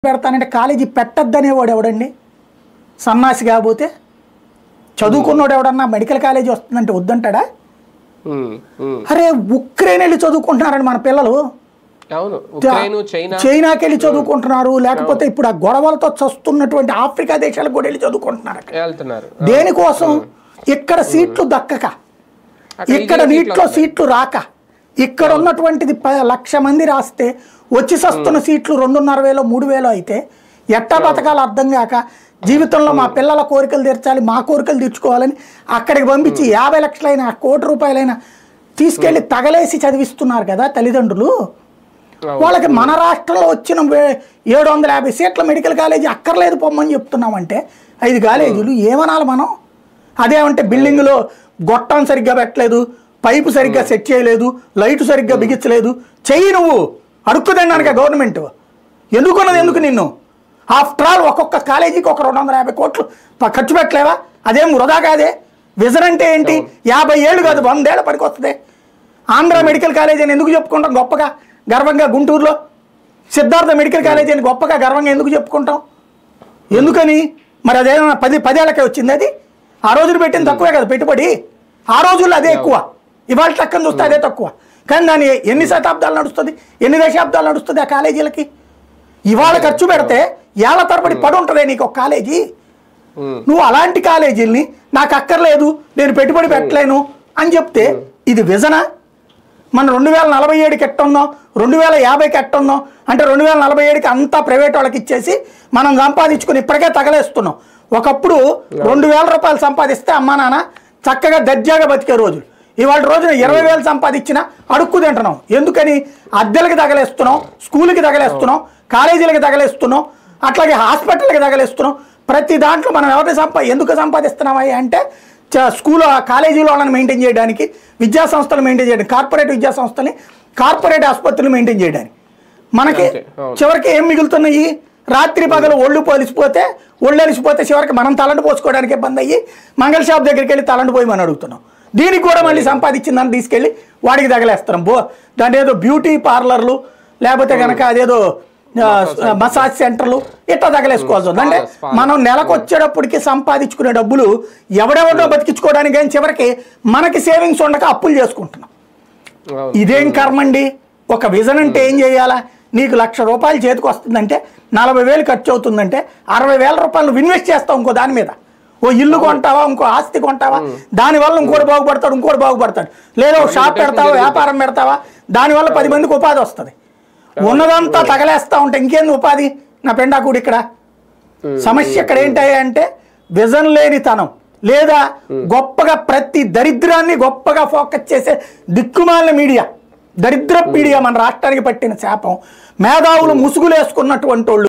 పెడతానంటే college పెట్టద్దనేవాడు ఎవడండి? సన్నాసి కాకపోతే చదువుకున్నోడు ఎవడన్నా మెడికల్ కాలేజీ వస్తుందంటే వద్దంటాడా? అరే ఉక్రెయిన్ వెళ్ళి చదువుకుంటున్నారని మన పిల్లలు, చైనాకి వెళ్ళి చదువుకుంటున్నారు, లేకపోతే ఇప్పుడు ఆ గొడవలతో చస్తున్నటువంటి ఆఫ్రికా దేశాలకు కూడా వెళ్ళి చదువుకుంటున్నారు. దేనికోసం? ఇక్కడ సీట్లు దక్కక, ఇక్కడ నీటిలో సీట్లు రాక, ఇక్కడ ఉన్నటువంటిది 1,00,000 మంది రాస్తే వచ్చి వస్తున్న సీట్లు 2,500 3,000 అయితే ఎట్టా బతకాలు అర్థం కాక జీవితంలో మా పిల్లల కోరికలు తీర్చాలి, మా కోరికలు తీర్చుకోవాలని అక్కడికి పంపించి 50 లక్షలైనా 1 కోటి రూపాయలైనా తీసుకెళ్లి తగలేసి చదివిస్తున్నారు కదా తల్లిదండ్రులు. వాళ్ళకి మన రాష్ట్రంలో వచ్చిన 750 సీట్ల మెడికల్ కాలేజీ అక్కర్లేదు పొమ్మని చెప్తున్నామంటే 5 కాలేజీలు ఏమనాలి మనం? అదేమంటే బిల్డింగ్లో గొట్టం సరిగ్గా పెట్టలేదు, పైపు సరిగ్గా సెట్ చేయలేదు, లైటు సరిగ్గా బిగించలేదు, చెయ్యి నువ్వు అడుక్కుదన్నానుక గవర్నమెంట్ ఎందుకున్నది? ఎందుకు నిన్ను? ఆఫ్టర్ ఆల్ ఒక్కొక్క కాలేజీకి ఒక 250 కోట్లు ఖర్చు పెట్టలేవా? అదేం వృధా కాదే. విజన్ అంటే ఏంటి? 50 ఏళ్ళు కాదు 100 ఏళ్ళ పనికి వస్తుంది. ఆంధ్ర మెడికల్ కాలేజీ అని ఎందుకు చెప్పుకుంటాం గొప్పగా గర్వంగా? గుంటూరులో సిద్ధార్థ మెడికల్ కాలేజీ అని గొప్పగా గర్వంగా ఎందుకు చెప్పుకుంటాం? ఎందుకని? మరి అదేమన్నా 10 ఏళ్ళకే వచ్చింది? అది ఆ రోజులు పెట్టింది తక్కువే కదా పెట్టుబడి. ఆ రోజుల్లో అదే ఎక్కువ, ఇవాళ టక్కని చూస్తే అదే తక్కువ. కానీ దాని ఎన్ని శతాబ్దాలు నడుస్తుంది, ఎన్ని దశాబ్దాలు నడుస్తుంది ఆ కాలేజీలకి? ఇవాళ ఖర్చు పెడితే ఏళ్ల తరబడి పడి ఉంటుంది నీకు ఒక కాలేజీ. నువ్వు అలాంటి కాలేజీల్ని నాకు అక్కర్లేదు, నేను పెట్టుబడి పెట్టలేను అని చెప్తే ఇది విజనా? మన 2047కి ఎట్టుందాం, 2050కి ఎట్టుందాం అంటే 2047కి అంతా ప్రైవేట్ వాళ్ళకి ఇచ్చేసి మనం సంపాదించుకుని ఇప్పటికే తగలేస్తున్నాం. ఒకప్పుడు 2,000 రూపాయలు సంపాదిస్తే అమ్మా నాన్న చక్కగా దర్జాగా బతికే రోజులు. ఇవాళ రోజున 20,000 సంపాదించినా అడుక్కు తింటున్నాం. ఎందుకని? అద్దెలకి తగలేస్తున్నాం, స్కూల్కి తగలేస్తున్నాం, కాలేజీలకి తగలేస్తున్నాం, అట్లాగే హాస్పిటల్కి తగలేస్తున్నాం. ప్రతి దాంట్లో మనం ఎవరిని ఎందుకు సంపాదిస్తున్నామా అంటే స్కూల్ కాలేజీలో వాళ్ళని మెయింటైన్ చేయడానికి, విద్యా సంస్థలు మెయింటైన్ చేయడానికి, కార్పొరేట్ విద్యా సంస్థని కార్పొరేట్ ఆసుపత్రులు మెయింటైన్ చేయడానికి. మనకి చివరికి ఏం మిగులుతున్నాయి? రాత్రి పగలు ఒళ్ళు అలిసిపోతే చివరికి మనం తలంటు పోసుకోవడానికి ఇబ్బంది అయ్యి మంగళ షాప్ దగ్గరికి వెళ్ళి తలంటు పోయి మనం అడుగుతున్నాం. దీనికి కూడా మళ్ళీ సంపాదించిందని తీసుకెళ్ళి వాడికి తగలేస్తున్నాం. దాని ఏదో బ్యూటీ పార్లర్లు, లేకపోతే కనుక అదేదో మసాజ్ సెంటర్లు ఇట్లా తగలేసుకోవాల్సి ఉంది. అంటే మనం నెలకు వచ్చేటప్పటికి సంపాదించుకునే డబ్బులు ఎవడెవరినో బతికించుకోవడానికి కానీ చివరికి మనకి సేవింగ్స్ ఉండక అప్పులు చేసుకుంటున్నాం. ఇదేం కర్మండి? ఒక విజన్ అంటే ఏం చేయాలా? నీకు 1,00,000 రూపాయలు చేతికి వస్తుందంటే 40,000 ఖర్చు అవుతుందంటే 60,000 రూపాయలు నువ్వు ఇన్వెస్ట్ చేస్తావు ఇంకో దాని మీద. ఓ ఇల్లు కొంటావా, ఇంకో ఆస్తి కొంటావా, దానివల్ల ఇంకోటి బాగుపడతాడు, ఇంకోటి బాగుపడతాడు. లేదా షాప్ పెడతావా, వ్యాపారం పెడతావా, దానివల్ల 10 మందికి ఉపాధి వస్తుంది. ఉన్నదంతా తగలేస్తా ఉంటే ఇంకేంది ఉపాధి? నా పెండాకుడు ఇక్కడ సమస్య ఇక్కడ ఏంటి అంటే విజన్ లేనితనం, లేదా గొప్పగా ప్రతి దరిద్రాన్ని గొప్పగా ఫోకస్ చేసే దిక్కుమాలిన మీడియా, దరిద్ర మీడియా మన రాష్ట్రానికి పట్టిన శాపం. మేధావులు ముసుగులేసుకున్నటువంటి వాళ్ళు